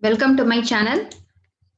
Welcome to my channel.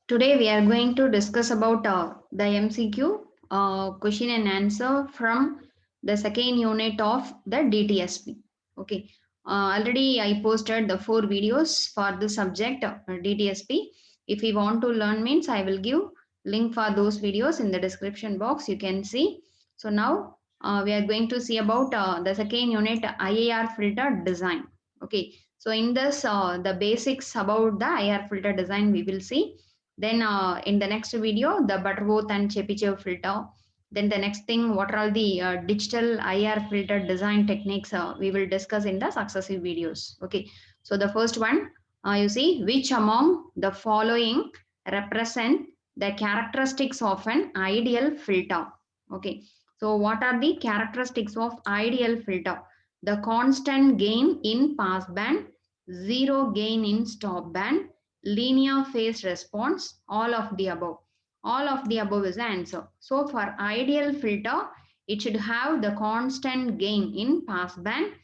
Today we are going to discuss about the MCQ question and answer from the second unit of the DTSP. Okay. Already I posted the 4 videos for the subject DTSP. If you want to learn means I will give link for those videos in the description box. You can see. So now we are going to see about the second unit IAR filter design. Okay. So in this the basics about the IR filter design we will see. Then in the next video, the Butterworth and Chebyshev filter. Then the next thing, what are all the digital IR filter design techniques we will discuss in the successive videos. Okay. So the first one, you see, which among the following represent the characteristics of an ideal filter? Okay. So what are the characteristics of ideal filter? The constant gain in passband, zero gain in stop band, linear phase response, all of the above. All of the above is the answer. So for ideal filter, it should have the constant gain in pass band.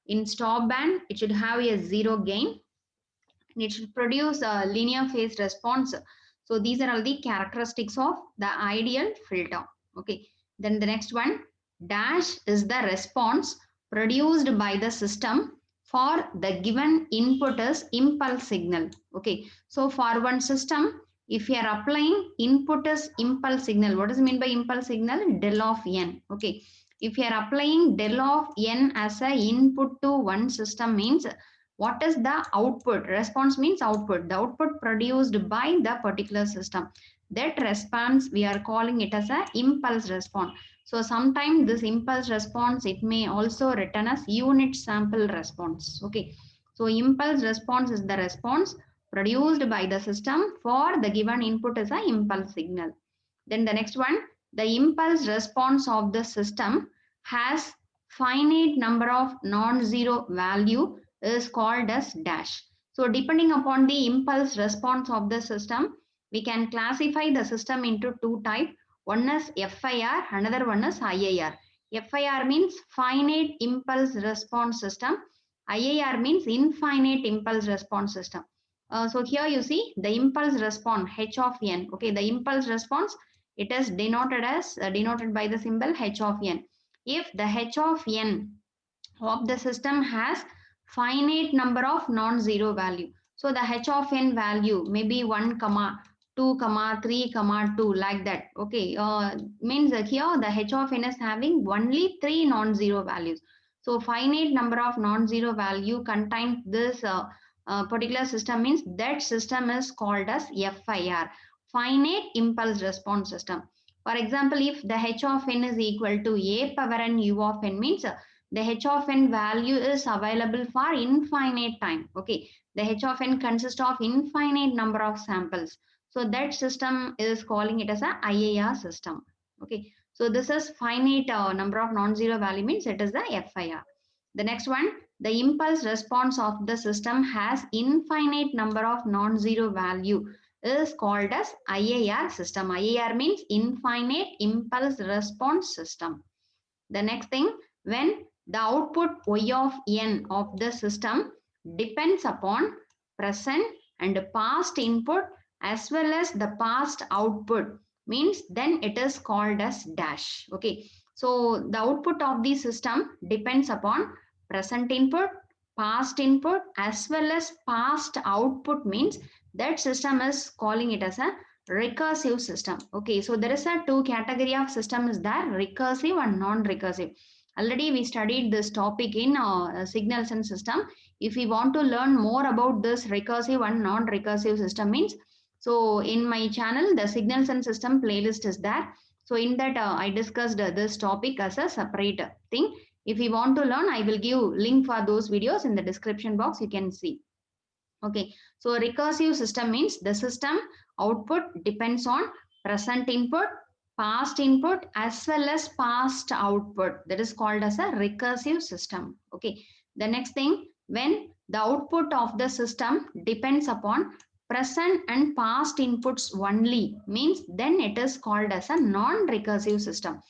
In stop band, it should have a zero gain. And it should produce a linear phase response. So these are all the characteristics of the ideal filter. Okay. Then the next one, dash is the response produced by the system for the given input as impulse signal. Okay. So for one system, if you are applying input as impulse signal, what does it mean by impulse signal? Del of n. Okay. If you are applying del of n as a input to one system means what is the output? Response means output. The output produced by the particular system. That response we are calling it as a impulse response. So sometimes this impulse response it may also written as unit sample response. Okay. So impulse response is the response produced by the system for the given input as a impulse signal. Then the next one, the impulse response of the system has finite number of non-zero value is called as dash. So depending upon the impulse response of the system, we can classify the system into two types. One is FIR, another one is IIR. FIR means finite impulse response system. IIR means infinite impulse response system. So here you see the impulse response H of n. Okay, the impulse response it is denoted as denoted by the symbol H of n. If the H of n of the system has finite number of non-zero value. So the H of n value may be 1, 2, 3, 2 like that. Okay, means here the H of n is having only 3 non-zero values. So finite number of non-zero value contains this particular system means that system is called as FIR, finite impulse response system. For example, if the H of n is equal to a power n u of n means the H of n value is available for infinite time. Okay, the H of n consists of infinite number of samples. So that system is calling it as a IAR system. Okay, so this is finite number of non-zero value means it is the FIR. The next one, the impulse response of the system has infinite number of non-zero value is called as IAR system. IAR means infinite impulse response system. The next thing, when the output y of n of the system depends upon present and past input as well as the past output means then it is called as dash. Okay. So the output of the system depends upon present input, past input as well as past output means that system is calling it as a recursive system. Okay, so there is a two category of system is there, recursive and non-recursive. Already we studied this topic in signals and system. If we want to learn more about this recursive and non-recursive system means, so in my channel the signals and system playlist is there. So in that I discussed this topic as a separate thing. If you want to learn, I will give link for those videos in the description box. You can see. Okay, so a recursive system means the system output depends on present input, past input as well as past output. That is called as a recursive system. Okay, the next thing, when the output of the system depends upon present and past inputs only means then it is called as a non-recursive system.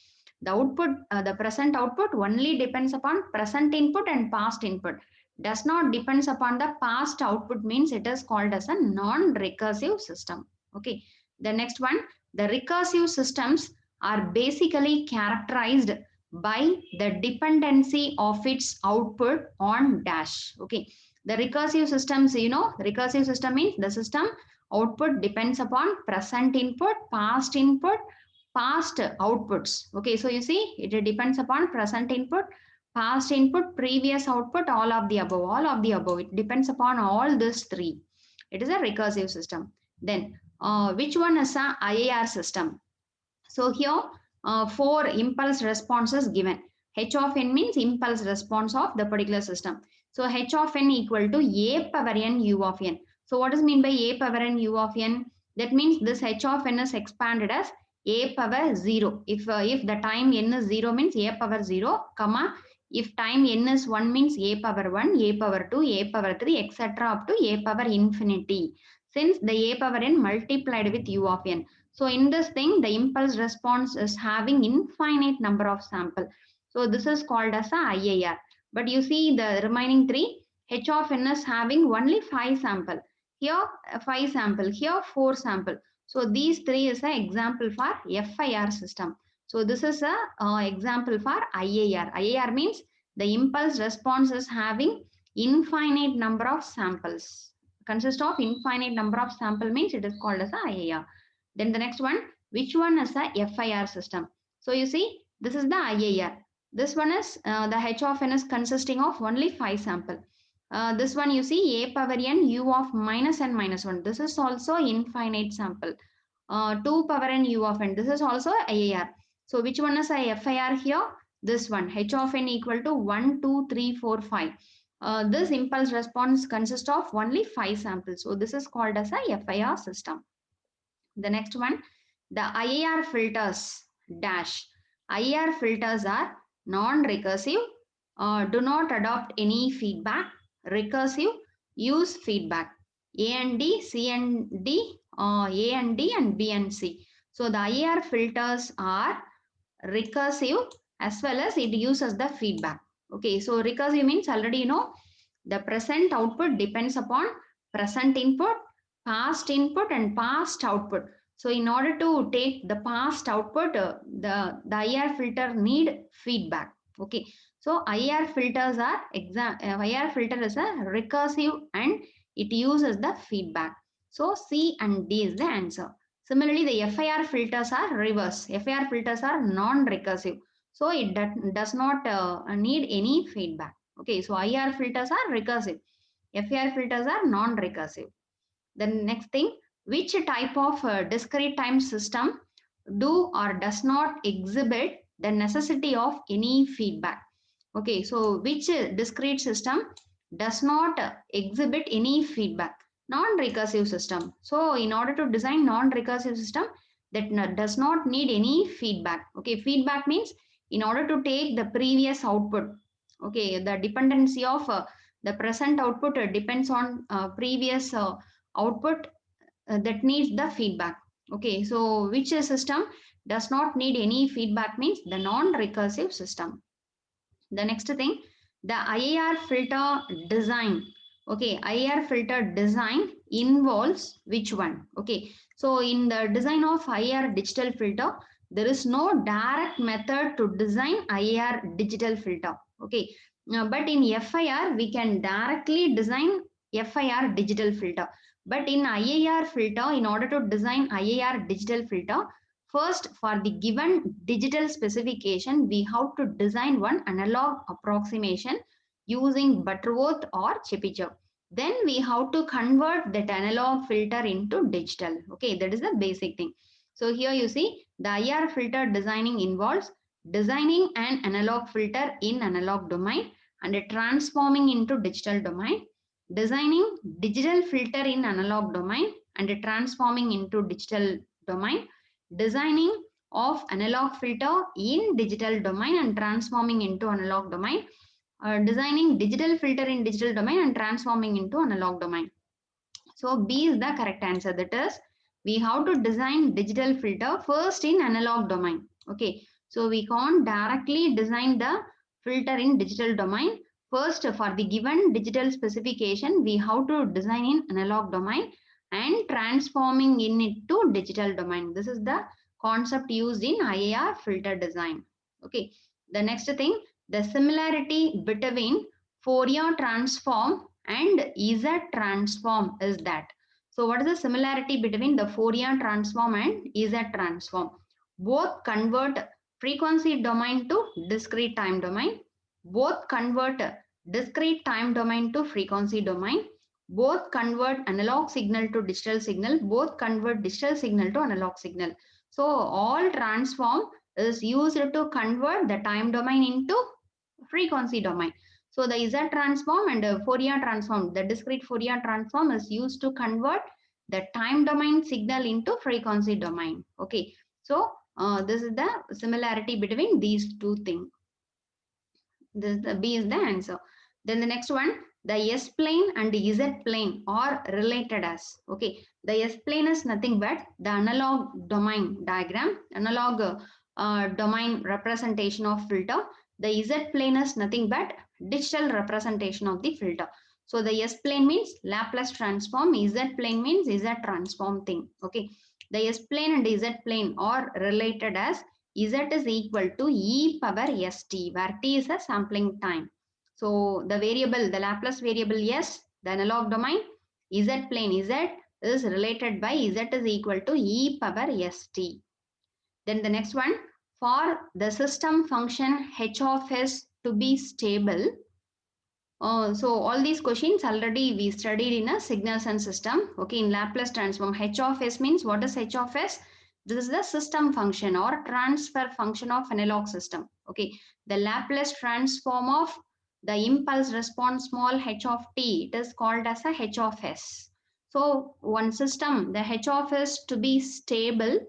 The output, the present output only depends upon present input and past input. does not depends upon the past output means it is called as a non-recursive system. Okay. The next one, the recursive systems are basically characterized by the dependency of its output on dash. Okay. The recursive systems, recursive system means the system output depends upon present input, past input, past outputs. Okay. So you see, it depends upon present input, past input, previous output, all of the above, all of the above. It depends upon all these three. It is a recursive system. Then, which one is a IAR system? So here, four impulse responses given. H of n means impulse response of the particular system. So H of n equal to a power n u of n. So what is mean by a power n u of n? That means this H of n is expanded as a power 0. If the time n is 0 means a power 0, comma, if time n is 1 means a power 1, a power 2, a power 3, etc. up to a power infinity. Since the a power n multiplied with u of n. So in this thing, the impulse response is having infinite number of sample. So this is called as a IAR. But you see the remaining three, H of n is having only 5 sample. Here 5 sample, here 4 sample. So these three is an example for FIR system. So this is a example for IAR. IAR means the impulse response is having infinite number of samples. Consist of infinite number of sample means it is called as a IAR. Then the next one, which one is a FIR system? So you see, this is the IAR. This one is the H of n is consisting of only 5 sample. This one you see a power n u of minus n minus 1. This is also infinite sample. 2 power n u of n. This is also IAR. So which one is a FIR here? This one, H of n equal to 1, 2, 3, 4, 5. This impulse response consists of only 5 samples. So this is called as a FIR system. The next one, the IAR filters dash. IAR filters are non-recursive, do not adopt any feedback, recursive, use feedback. A and D, C and D, A and D and B and C. So the IAR filters are recursive as well as it uses the feedback. Okay, so recursive means already you know the present output depends upon present input, past input and past output. So in order to take the past output, the IR filter need feedback. Okay. So IR filters are IR filter is a recursive and it uses the feedback. So C and D is the answer. Similarly, the FIR filters are reverse. FIR filters are non-recursive. So it does not need any feedback. Okay, so IR filters are recursive. FIR filters are non-recursive. The next thing, which type of discrete time system do or does not exhibit the necessity of any feedback? Okay, so which discrete system does not exhibit any feedback? Non-recursive system. So in order to design non-recursive system that does not need any feedback. Okay, feedback means in order to take the previous output. Okay, the dependency of the present output depends on previous output that needs the feedback. Okay, so which system does not need any feedback means the non-recursive system. The next thing, the IAR filter design. Okay, IAR filter design involves which one? Okay, so in the design of IAR digital filter, there is no direct method to design IAR digital filter. Okay, but in FIR, we can directly design FIR digital filter. But in IAR filter, in order to design IAR digital filter, first, for the given digital specification, we have to design one analog approximation using Butterworth or Chebyshev. Then we have to convert that analog filter into digital. Okay, that is the basic thing. So here you see the IR filter designing involves designing an analog filter in analog domain and transforming into digital domain, designing digital filter in analog domain and transforming into digital domain, designing of analog filter in digital domain and transforming into analog domain, designing digital filter in digital domain and transforming into analog domain. So B is the correct answer. That is, we have to design digital filter first in analog domain. Okay, so we can't directly design the filter in digital domain. First, for the given digital specification, we have to design in analog domain and transforming in it to digital domain. This is the concept used in IAR filter design. Okay. The next thing, the similarity between Fourier transform and Z transform is that. So what is the similarity between the Fourier transform and Z transform? Both convert frequency domain to discrete time domain. Both convert discrete time domain to frequency domain. Both convert analog signal to digital signal. Both convert digital signal to analog signal. So all transform is used to convert the time domain into frequency domain. So the Z transform and the Fourier transform, the discrete Fourier transform is used to convert the time domain signal into frequency domain. Okay. So this is the similarity between these two things. This the B is the answer. Then the next one, the S plane and the Z plane are related as. Okay, the S plane is nothing but the analog domain diagram, analog domain representation of filter. The Z plane is nothing but digital representation of the filter. So the S plane means Laplace transform, Z plane means Z transform thing. Okay, the S plane and Z plane are related as Z is equal to e power st, where t is a sampling time. So the variable, the Laplace variable s, the analog domain, Z plane Z is related by Z is equal to e power st. Then the next one, for the system function h of s to be stable. So all these questions already we studied in a signals and system. Okay, in Laplace transform, h of s means what is h of s? This is the system function or transfer function of analog system. Okay, the Laplace transform of the impulse response small h of t, it is called as a h of s. So one system, the h of s to be stable,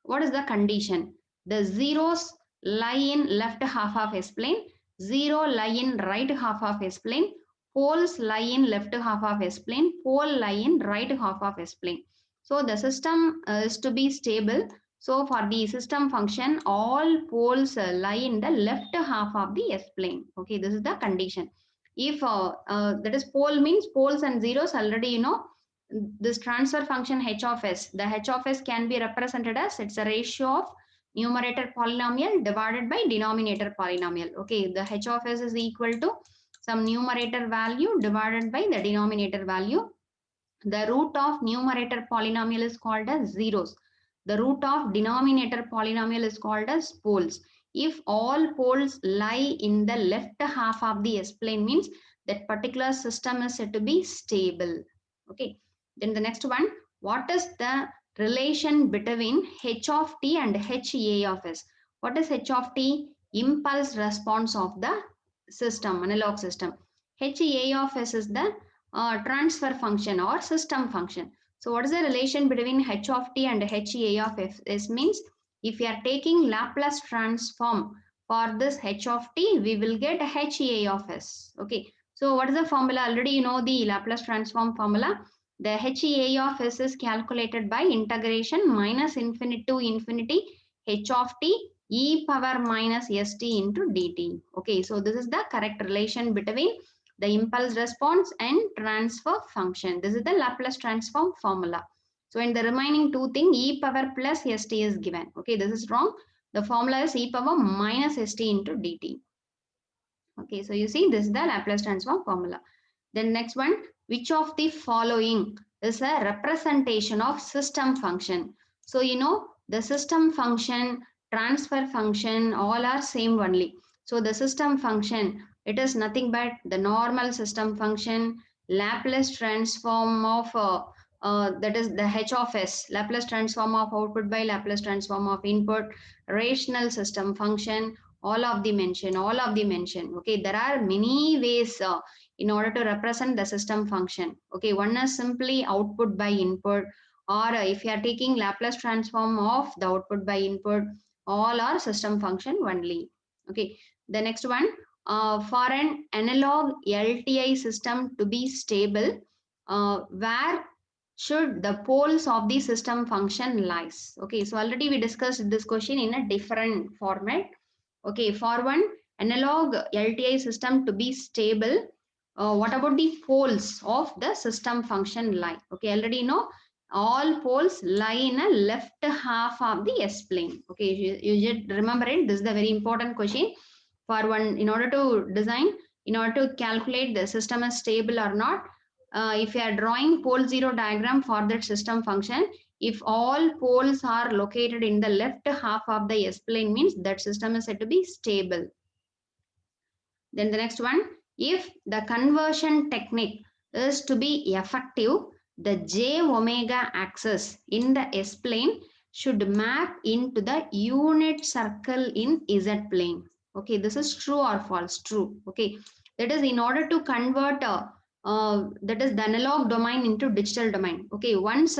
what is the condition? The zeros lie in left half of S plane, 0 lie in right half of S plane, poles lie in left half of S plane, pole lie in right half of S plane. So the system is to be stable. So for the system function, all poles lie in the left half of the S plane. Okay, this is the condition. If that is pole means poles and zeros, already you know this transfer function h of s. The h of s can be represented as it's a ratio of numerator polynomial divided by denominator polynomial. Okay, the h of s is equal to some numerator value divided by the denominator value. The root of numerator polynomial is called as zeros. The root of denominator polynomial is called as poles. If all poles lie in the left half of the S plane means that particular system is said to be stable. Okay. Then the next one, what is the relation between h of t and HA of s? What is h of t? Impulse response of the system, analog system. HA of s is the transfer function or system function. So what is the relation between h of t and HA of s means if you are taking Laplace transform for this h of t, we will get HA of s. Okay. So what is the formula? Already you know the Laplace transform formula. The HA of s is calculated by integration minus infinity to infinity h of t e power minus st into dt. Okay. So this is the correct relation between the impulse response and transfer function. This is the Laplace transform formula. So in the remaining two things, e power plus st is given. Okay, this is wrong. The formula is e power minus st into dt. Okay, so you see this is the Laplace transform formula. Then next one, which of the following is a representation of system function? So you know the system function, transfer function, all are same only. So the system function, it is nothing but the normal system function, Laplace transform of that is the h of s, Laplace transform of output by Laplace transform of input, rational system function, all of the mention. Okay, there are many ways in order to represent the system function. Okay, one is simply output by input, or if you are taking Laplace transform of the output by input, all are system function only. Okay, the next one, for an analog LTI system to be stable, where should the poles of the system function lies? Okay, so already we discussed this question in a different format. Okay, for one, analog LTI system to be stable, what about the poles of the system function lie? Okay, already know all poles lie in a left half of the S plane. Okay, you just remember it. This is the very important question for one in order to design, in order to calculate the system is stable or not. If you are drawing pole zero diagram for that system function, if all poles are located in the left half of the S plane means that system is said to be stable. Then the next one, if the conversion technique is to be effective, the j omega axis in the S plane should map into the unit circle in Z plane. Okay, this is true or false? True. Okay, that is in order to convert that is the analog domain into digital domain. Okay, once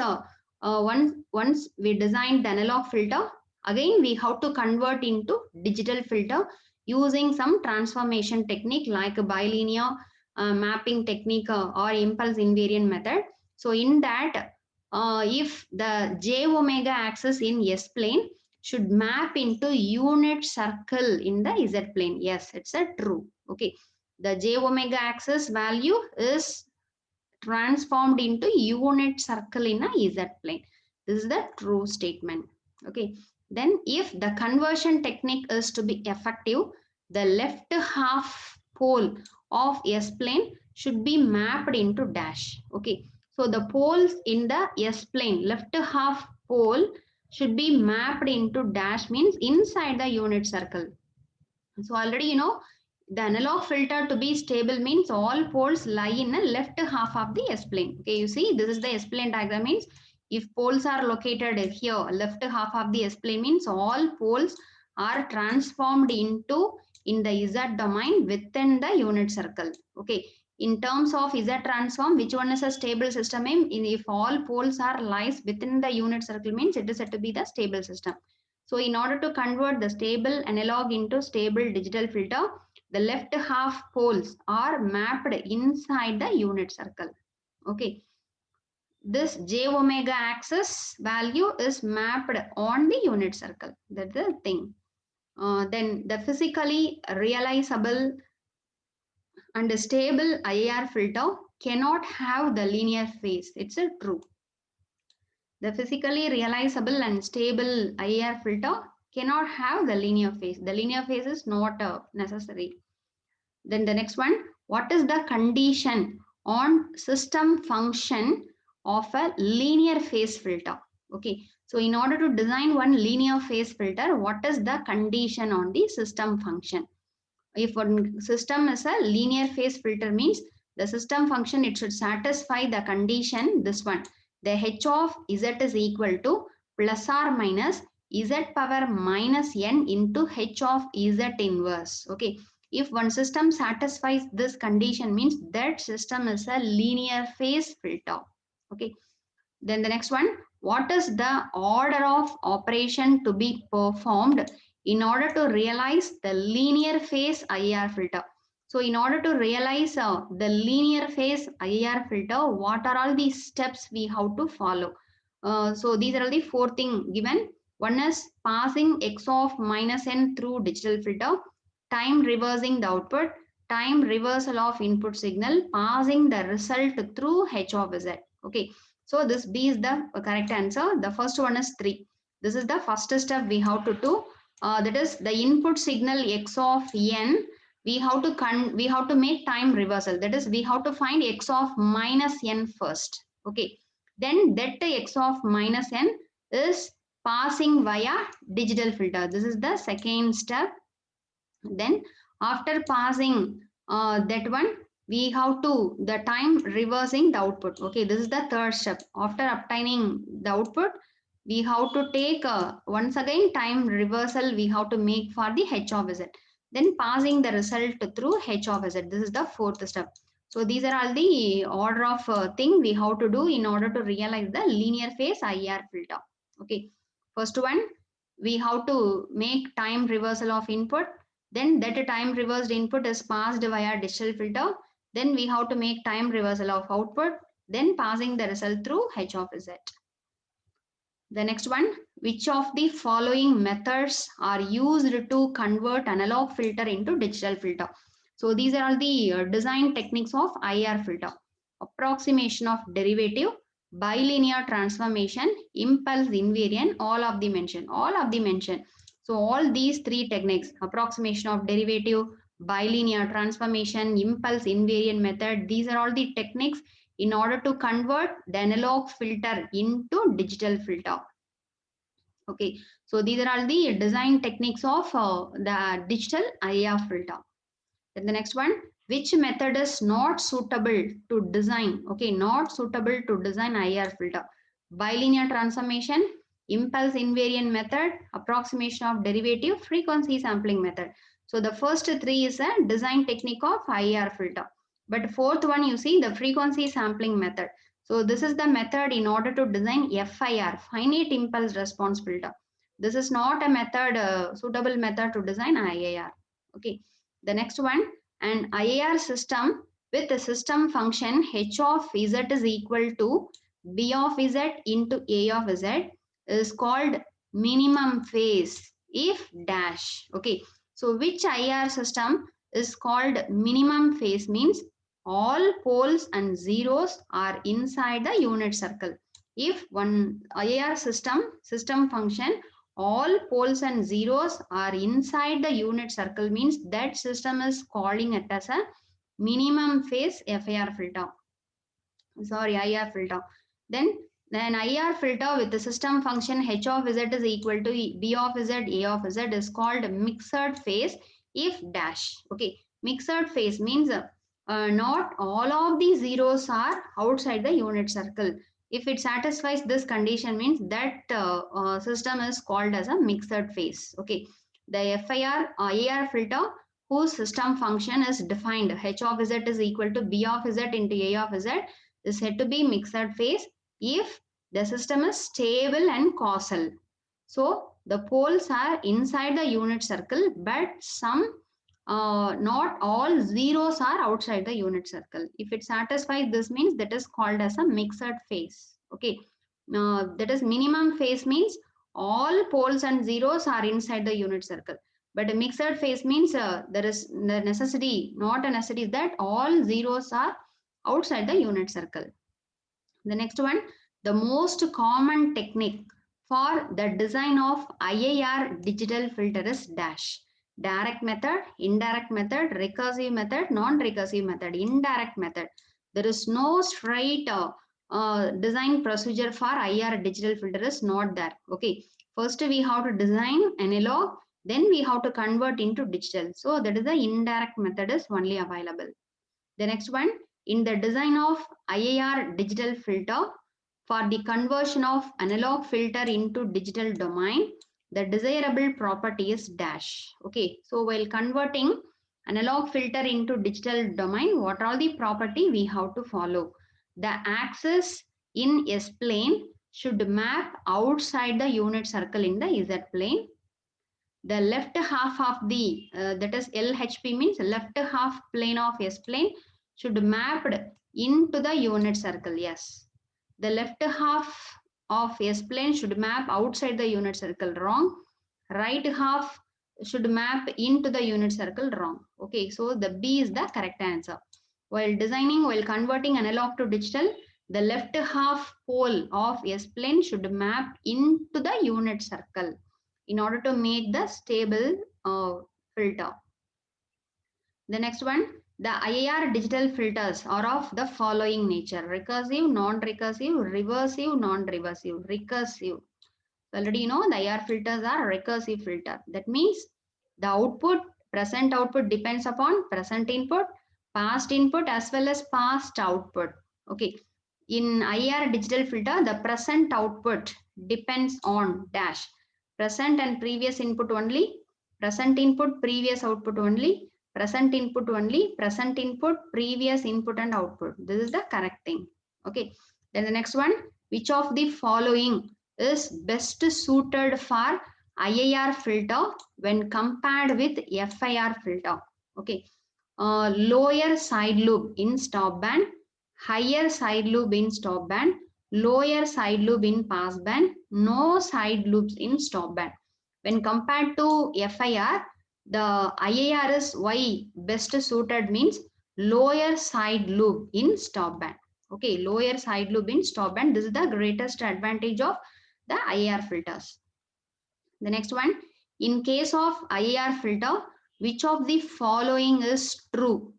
we designed the analog filter, again we have to convert into digital filter using some transformation technique like a bilinear mapping technique or impulse invariant method. So in that, if the j omega axis in S plane should map into unit circle in the Z plane. Yes, it's a true. Okay, the j omega axis value is transformed into unit circle in a Z plane. This is the true statement. Okay. Then if the conversion technique is to be effective, the left half pole of S plane should be mapped into dash. Okay. So the poles in the S plane, left half pole should be mapped into dash means inside the unit circle. So already you know the analog filter to be stable means all poles lie in the left half of the S plane. Okay, you see this is the S plane diagram means if poles are located here, left half of the S plane means all poles are transformed into in the Z domain within the unit circle. Okay, in terms of Z transform, which one is a stable system? If all poles are lies within the unit circle means it is said to be the stable system. So in order to convert the stable analog into stable digital filter, the left half poles are mapped inside the unit circle. Okay. This j omega axis value is mapped on the unit circle. That's the thing. Then the physically realizable and stable IR filter cannot have the linear phase. It's a true. The physically realizable and stable IR filter cannot have the linear phase. The linear phase is not necessary. Then the next one, what is the condition on system function of a linear phase filter? Okay, so in order to design one linear phase filter, what is the condition on the system function? If one system is a linear phase filter means the system function, it should satisfy the condition, this one, the h of z is equal to plus or minus z power minus n into h of z inverse. Okay, if one system satisfies this condition means that system is a linear phase filter. Okay, then the next one, what is the order of operation to be performed in order to realize the linear phase IR filter? So in order to realize the linear phase IR filter, what are all the steps we have to follow? So these are all the four things given. One is passing x of minus n through digital filter, time reversing the output, time reversal of input signal, passing the result through h of z. Okay, so this B is the correct answer. The first one is 3. This is the first step we have to do. That is the input signal x of n. We have to make time reversal. That is we have to find x of minus n first. Okay. Then that x of minus n is passing via digital filter. This is the second step. Then after passing that one, we have to the time reversing the output. Okay, this is the third step. After obtaining the output, we have to take once again time reversal we have to make for the h of z, then passing the result through h of z. This is the fourth step. So these are all the order of thing we have to do in order to realize the linear phase IR filter. Okay, first one, we have to make time reversal of input, then that time reversed input is passed via digital filter, then we have to make time reversal of output, then passing the result through h of z. The next one, which of the following methods are used to convert analog filter into digital filter? So these are all the design techniques of IR filter. Approximation of derivative, bilinear transformation, impulse invariant, all of the mention, all of the mention. So all these three techniques, approximation of derivative, bilinear transformation, impulse invariant method, these are all the techniques in order to convert the analog filter into digital filter. Okay, so these are all the design techniques of the digital IR filter. Then the next one, which method is not suitable to design? Okay, not suitable to design IR filter. Bilinear transformation, impulse invariant method, approximation of derivative, frequency sampling method. So the first three is a design technique of IR filter. But fourth one, you see the frequency sampling method. So this is the method in order to design FIR, finite impulse response filter. This is not a method, suitable method to design IIR. Okay. The next one, an IIR system with a system function h of z is equal to b of z into a of z is called minimum phase if dash. Okay. So which IIR system is called minimum phase means all poles and zeros are inside the unit circle. If one IIR system function all poles and zeros are inside the unit circle means that system is calling it as a minimum phase FIR filter. Sorry, IR filter. Then IR filter with the system function h of z is equal to b of z, a of z is called mixed phase if dash. Okay, mixed phase means not all of the zeros are outside the unit circle. If it satisfies this condition means that system is called as a mixed phase. Okay, the FIR IR filter whose system function is defined h of z is equal to b of z into a of z is said to be mixed phase if the system is stable and causal. So the poles are inside the unit circle, but not all zeros are outside the unit circle. If it satisfies this means that is called as a mixed phase. Okay, that is minimum phase means all poles and zeros are inside the unit circle. But a mixed phase means there is the necessity, not a necessity that all zeros are outside the unit circle. The next one, the most common technique for the design of IIR digital filter is dash. Direct method, indirect method, recursive method, non-recursive method, indirect method. There is no straight design procedure for IR digital filter is not there. Okay, first we have to design analog, then we have to convert into digital. So that is the indirect method is only available. The next one, in the design of IIR digital filter for the conversion of analog filter into digital domain, the desirable property is dash. Okay, so while converting analog filter into digital domain, what are the property we have to follow? The axis in S plane should map outside the unit circle in the Z plane. The left half of the that is LHP means left half plane of S plane should mapped into the unit circle. Yes, the left half of S plane should map outside the unit circle. Wrong. Right half should map into the unit circle. Wrong. Okay, so the B is the correct answer. While converting analog to digital, the left half pole of S plane should map into the unit circle in order to make the stable filter. The next one, the IIR digital filters are of the following nature: recursive, non-recursive, reversive, non-reversive, recursive. Already you know the IR filters are recursive filter. That means the output, present output depends upon present input, past input as well as past output. Okay. In IR digital filter, the present output depends on dash. Present and previous input only, present input, previous output only, present input only, present input, previous input and output. This is the correct thing. Okay. Then the next one, which of the following is best suited for IIR filter when compared with FIR filter? Okay. Lower side lobe in stop band, higher side lobe in stop band, lower side loop in pass band, no side loops in stop band. When compared to FIR, the IIR is why best suited means lower side loop in stop band. Okay, lower side loop in stop band. This is the greatest advantage of the IIR filters. The next one, in case of IIR filter, which of the following is true?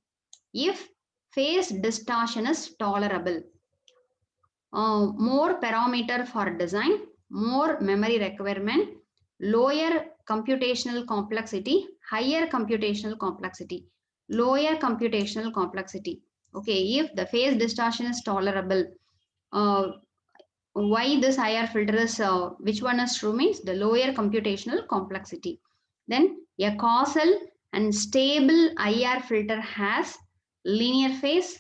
If phase distortion is tolerable, more parameter for design, more memory requirement, lower computational complexity, higher computational complexity, lower computational complexity. Okay, if the phase distortion is tolerable, uh, why this IR filter is, which one is true means the lower computational complexity. Then a causal and stable IR filter has linear phase,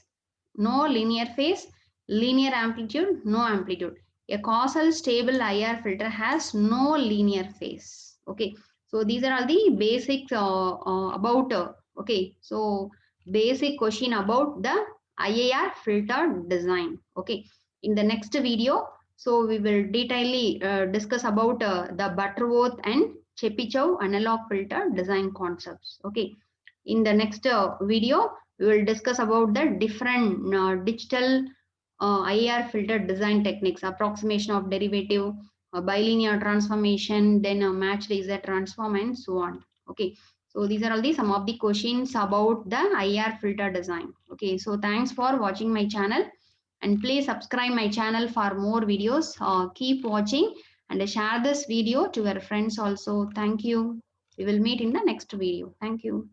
no linear phase, linear amplitude, no amplitude. A causal stable IR filter has no linear phase. Okay, so these are all the basics about, okay, so basic question about the IIR filter design. Okay, in the next video, so we will detailedly discuss about the Butterworth and Chebyshev analog filter design concepts. Okay, in the next video, we will discuss about the different digital IR filter design techniques, approximation of derivative, bilinear transformation, then matched Z transform, and so on. Okay, so these are all the some of the questions about the IR filter design. Okay, so thanks for watching my channel, and please subscribe my channel for more videos. Keep watching and share this video to your friends also. Thank you. We will meet in the next video. Thank you.